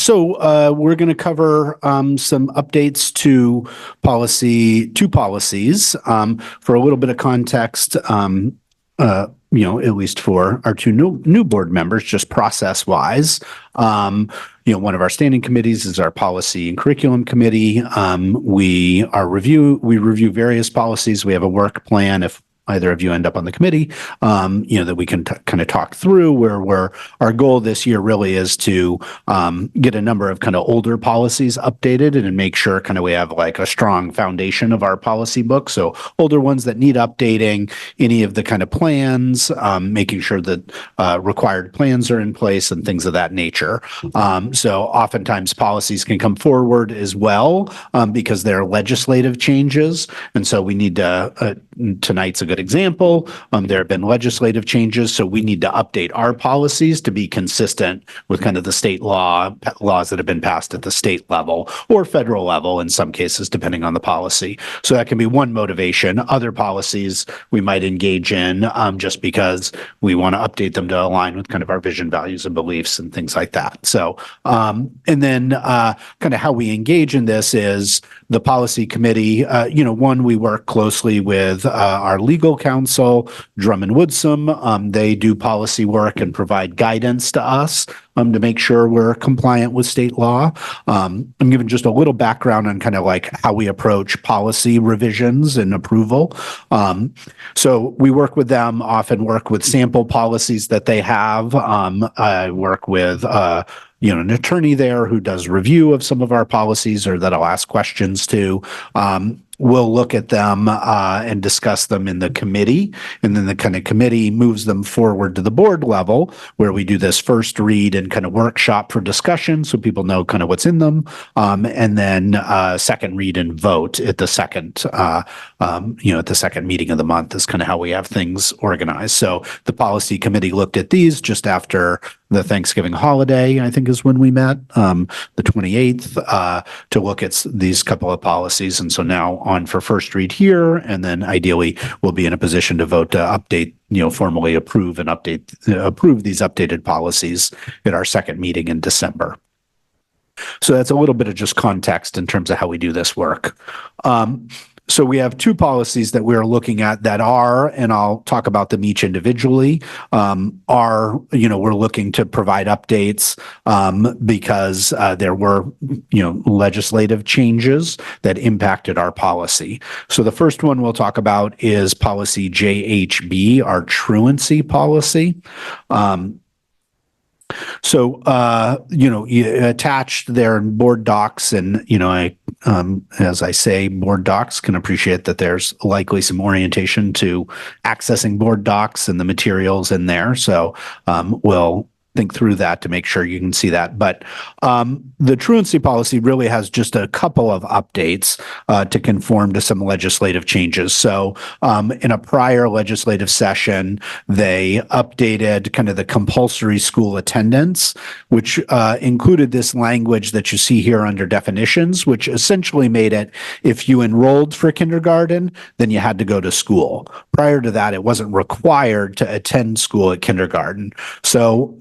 We're going to cover some updates to two policies. For a little bit of context, at least for our two new board members, just process-wise. One of our standing committees is our policy and curriculum committee. We review various policies. We have a work plan if either of you end up on the committee, that we can kind of talk through where our goal this year really is to get a number of kind of older policies updated and make sure kind of we have like a strong foundation of our policy book. So older ones that need updating, any of the kind of plans, making sure that required plans are in place and things of that nature. So oftentimes policies can come forward as well because they're legislative changes. And so we need to, tonight's a good example. There have been legislative changes, so we need to update our policies to be consistent with kind of the state laws that have been passed at the state level or federal level in some cases, depending on the policy. So that can be one motivation. Other policies we might engage in just because we want to update them to align with kind of our vision, values, and beliefs and things like that. So, and then kind of how we engage in this is the policy committee. One, we work closely with our legal counsel, Drummond Woodsum. They do policy work and provide guidance to us to make sure we're compliant with state law. I'm giving just a little background on kind of like how we approach policy revisions and approval. So we work with them, often work with sample policies that they have. I work with an attorney there who does review of some of our policies or that I'll ask questions to. We'll look at them and discuss them in the committee, and then the kind of committee moves them forward to the board level where we do this first read and kind of workshop for discussion so people know kind of what's in them, and then second read and vote at the second meeting of the month is kind of how we have things organized. So the policy committee looked at these just after the Thanksgiving holiday, I think is when we met, the 28th, to look at these couple of policies. And so now on for first read here, and then ideally we'll be in a position to vote to update, formally approve and approve these updated policies at our second meeting in December. So that's a little bit of just context in terms of how we do this work. So we have two policies that we're looking at that are, and I'll talk about them each individually, we're looking to provide updates because there were, legislative changes that impacted our policy. So the first one we'll talk about is policy JHB, our truancy policy. So, attached there in board docs, and, as I say, board docs can appreciate that there's likely some orientation to accessing board docs and the materials in there. So, we'll think through that to make sure you can see that. But the truancy policy really has just a couple of updates to conform to some legislative changes. So in a prior legislative session, they updated kind of the compulsory school attendance, which included this language that you see here under definitions, which essentially made it if you enrolled for kindergarten, then you had to go to school. Prior to that, it wasn't required to attend school at kindergarten. So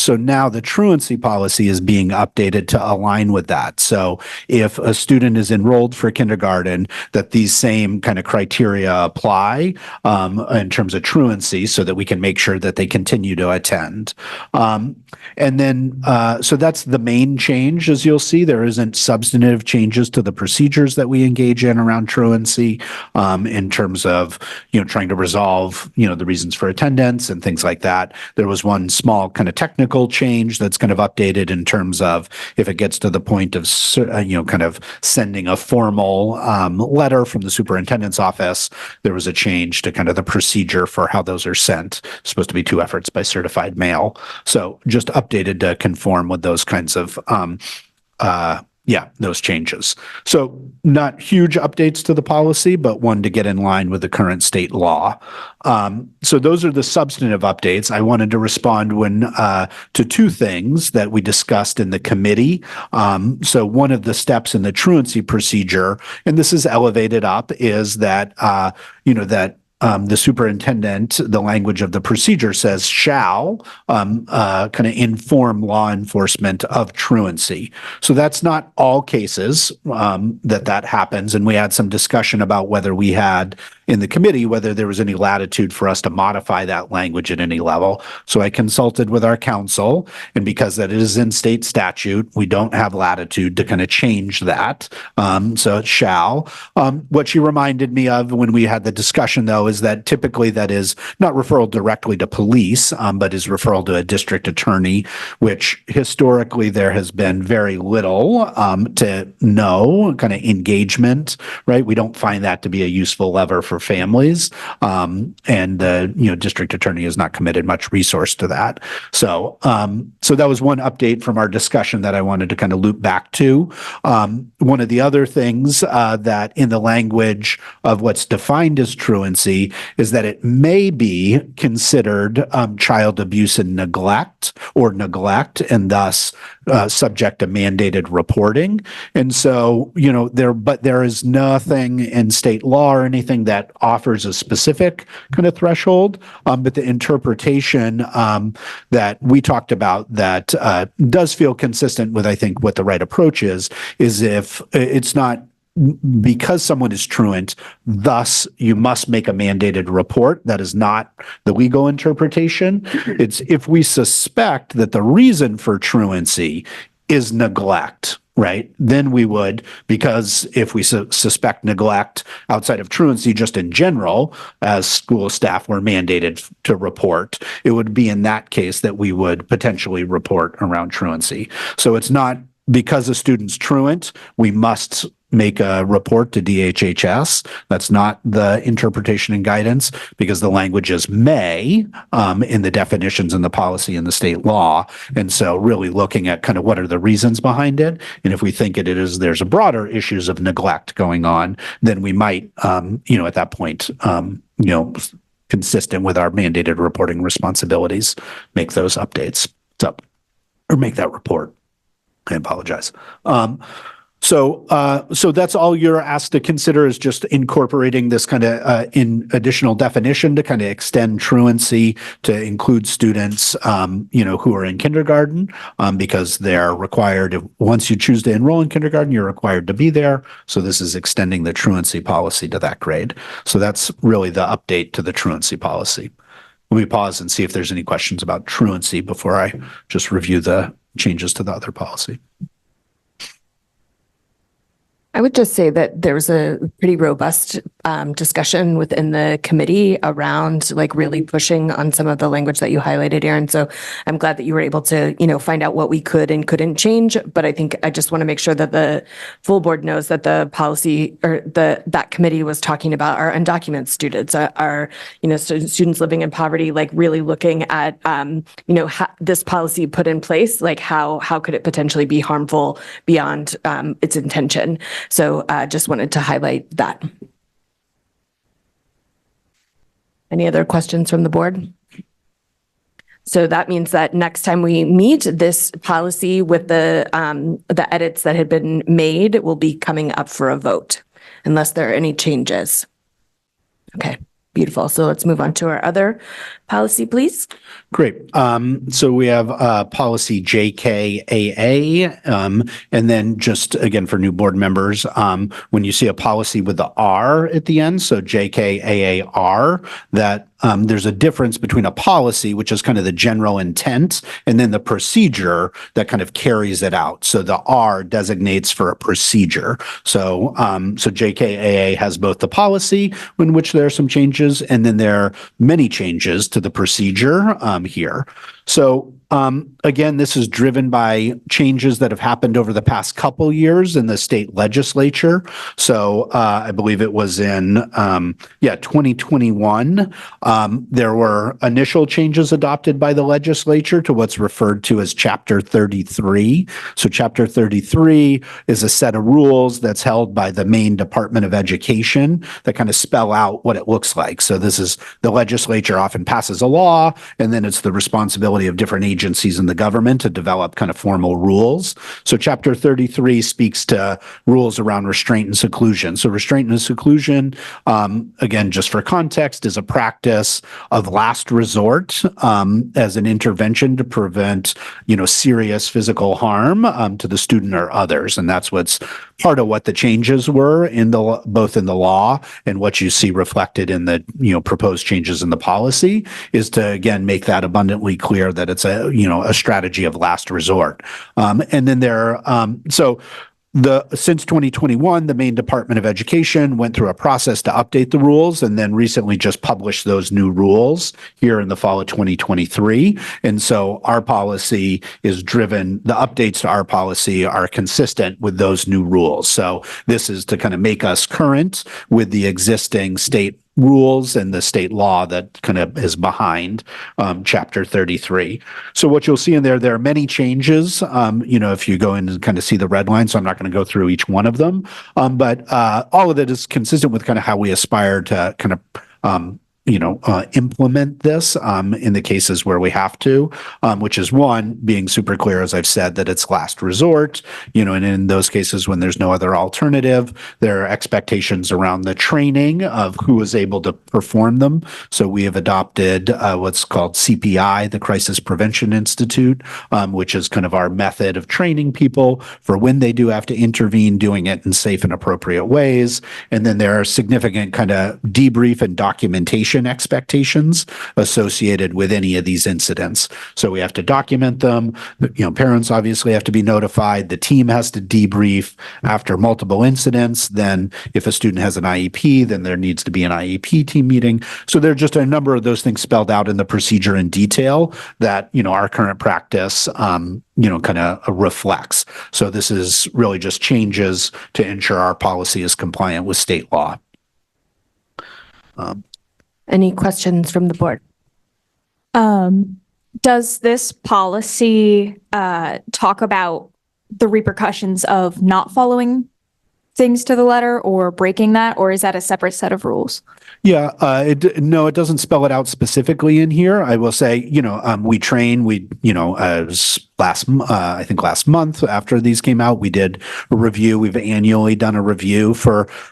now the truancy policy is being updated to align with that. So if a student is enrolled for kindergarten, that these same kind of criteria apply in terms of truancy so that we can make sure that they continue to attend. And then, so that's the main change. As you'll see, there isn't substantive changes to the procedures that we engage in around truancy in terms of, trying to resolve, the reasons for attendance and things like that. There was one small kind of technical change that's kind of updated in terms of if it gets to the point of, kind of sending a formal letter from the superintendent's office, there was a change to kind of the procedure for how those are sent. It's supposed to be 2 efforts by certified mail. So just updated to conform with those kinds of those changes. So not huge updates to the policy, but one to get in line with the current state law. So those are the substantive updates. I wanted to respond to two things that we discussed in the committee. So one of the steps in the truancy procedure, and this is elevated up, is that, that the superintendent, the language of the procedure says shall kind of inform law enforcement of truancy. So that's not all cases that happens. And we had some discussion about whether we had in the committee, whether there was any latitude for us to modify that language at any level. So I consulted with our counsel, and because that is in state statute, we don't have latitude to kind of change that. So it shall. What she reminded me of when we had the discussion, though, is that typically that is not referral directly to police, but is referral to a district attorney, which historically there has been very little to no kind of engagement, right? We don't find that to be a useful lever for families, and the district attorney has not committed much resource to that. So that was one update from our discussion that I wanted to kind of loop back to. One of the other things that in the language of what's defined as truancy is that it may be considered child abuse and neglect, and thus subject to mandated reporting. And so, there is nothing in state law or anything that offers a specific kind of threshold, but the interpretation that we talked about that does feel consistent with, I think, what the right approach is if it's not because someone is truant, thus you must make a mandated report. That is not the legal interpretation. It's if we suspect that the reason for truancy is neglect, right? Then we would, because if we suspect neglect outside of truancy, just in general, as school staff were mandated to report, it would be in that case that we would potentially report around truancy. So it's not because a student's truant, we must make a report to DHHS. That's not the interpretation and guidance, because the language is may in the definitions in the policy and the state law. And so really looking at kind of what are the reasons behind it. And if we think there's a broader issues of neglect going on, then we might, at that point, consistent with our mandated reporting responsibilities, make those updates. Or make that report. I apologize. So that's all you're asked to consider, is just incorporating this kind of in additional definition to kind of extend truancy to include students, who are in kindergarten, because they're required, once you choose to enroll in kindergarten, you're required to be there. So this is extending the truancy policy to that grade. So that's really the update to the truancy policy. Let me pause and see if there's any questions about truancy before I just review the changes to the other policy. I would just say that there was a pretty robust discussion within the committee around really pushing on some of the language that you highlighted, Aaron. So I'm glad that you were able to, find out what we could and couldn't change. But I think I just want to make sure that the full board knows that the policy or that committee was talking about our undocumented students, our students living in poverty, really looking at this policy put in place, how could it potentially be harmful beyond its intention. So just wanted to highlight that. Any other questions from the board? So that means that next time we meet, this policy with the edits that had been made will be coming up for a vote, unless there are any changes. Okay, beautiful. So let's move on to our other policy, please. Great. So we have policy JKAA, and then just again for new board members, when you see a policy with the R at the end, so JKAA-R, that there's a difference between a policy, which is kind of the general intent, and then the procedure that kind of carries it out. So the R designates for a procedure. So JKAA has both the policy in which there are some changes, and then there are many changes to the procedure here. So again, this is driven by changes that have happened over the past couple years in the state legislature. So I believe it was in 2021. There were initial changes adopted by the legislature to what's referred to as Chapter 33. So Chapter 33 is a set of rules that's held by the Maine Department of Education that kind of spell out what it looks like. So this is the legislature often passes a law, and then it's the responsibility of different agencies agencies in the government to develop kind of formal rules. So Chapter 33 speaks to rules around restraint and seclusion. So restraint and seclusion, again, just for context, is a practice of last resort as an intervention to prevent, serious physical harm to the student or others. And that's what's part of what the changes were both in the law and what you see reflected in the, proposed changes in the policy, is to, again, make that abundantly clear that it's a strategy of last resort. And then since 2021, the Maine Department of Education went through a process to update the rules and then recently just published those new rules here in the fall of 2023. And so our policy is driven, the updates to our policy are consistent with those new rules. So this is to kind of make us current with the existing state rules and the state law that kind of is behind Chapter 33. So what you'll see in there are many changes, if you go in and kind of see the red line, so I'm not going to go through each one of them, but all of it is consistent with kind of how we aspire to kind of implement this in the cases where we have to, which is one, being super clear, as I've said, that it's last resort, and in those cases when there's no other alternative, there are expectations around the training of who is able to perform them. So we have adopted what's called CPI, the Crisis Prevention Institute, which is kind of our method of training people for when they do have to intervene, doing it in safe and appropriate ways. And then there are significant kind of debrief and documentation expectations associated with any of these incidents. So we have to document them. Parents obviously have to be notified. The team has to debrief after multiple incidents. Then if a student has an IEP, then there needs to be an IEP team meeting. So there are just a number of those things spelled out in the procedure in detail that, our current practice, kind of reflects. So this is really just changes to ensure our policy is compliant with state law. Any questions from the board? Does this policy talk about the repercussions of not following things to the letter or breaking that, or is that a separate set of rules? Yeah, it doesn't spell it out specifically in here. I will say, we train, I think last month after these came out, we did a review. We've annually done a review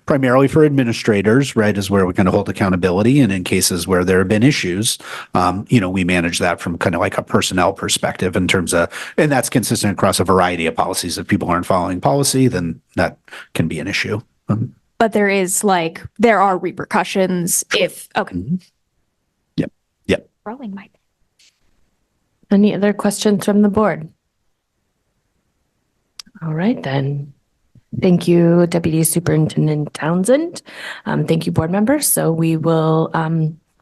primarily for administrators, right, is where we kind of hold accountability. And in cases where there have been issues, we manage that from kind of like a personnel perspective in terms of, and that's consistent across a variety of policies. If people aren't following policy, then that can be an issue. But there are repercussions if, okay. Mm-hmm. Yep. Rolling my. Any other questions from the board? All right, then. Thank you, Deputy Superintendent Townsend. Thank you, board members. So we will,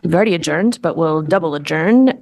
we've already adjourned, but we'll double adjourn